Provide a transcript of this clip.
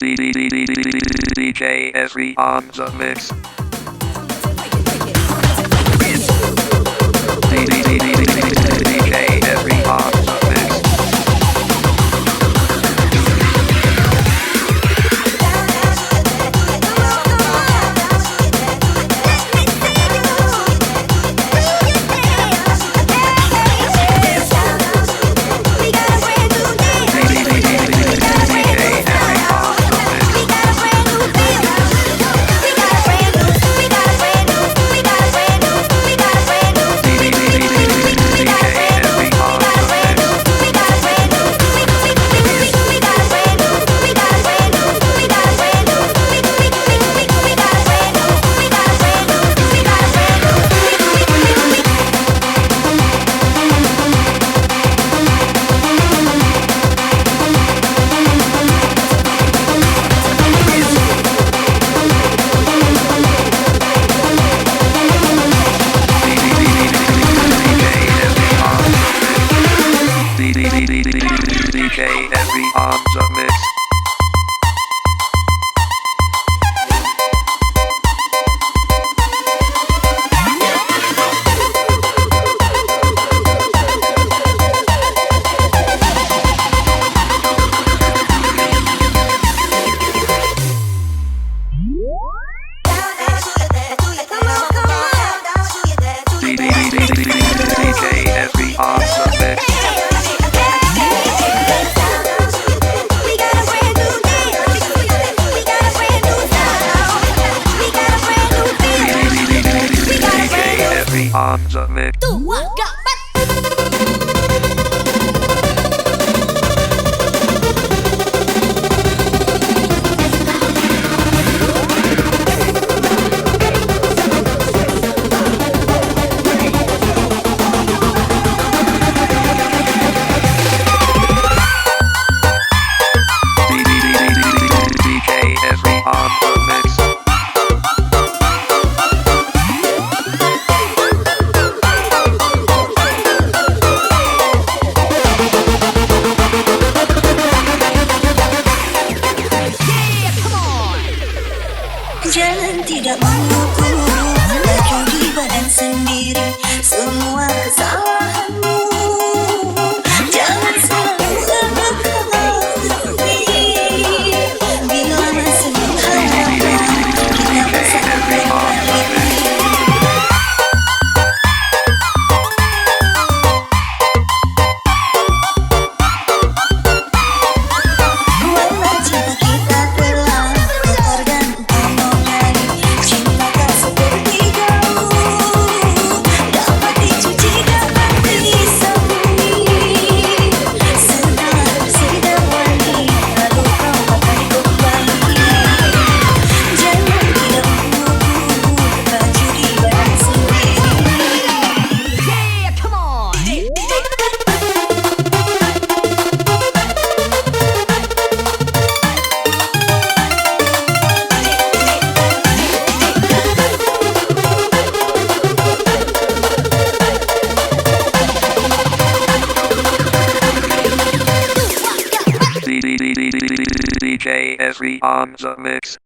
DJ Versi on the mix. DJ Versi on the mix. DJ Versi on the mix. DJ Versi on the mix. On the mix. DJ Versi on the mix. Jangan tidak mengukur laju di badan sendiri semua kesalahanmu. Jangan selalu terhenti bila masih mengharapkan kita bersama kembali. Warna cinta kita telah tergantung. Cinta tak seperti daun, dapat dicuci, dapat disembunyi. Setelah bersih dan wangi, lalu kau pakai kembali. Jangan tidak mengukur baju di badan sendiri. Yeah, come on. DJ Versi on the mix.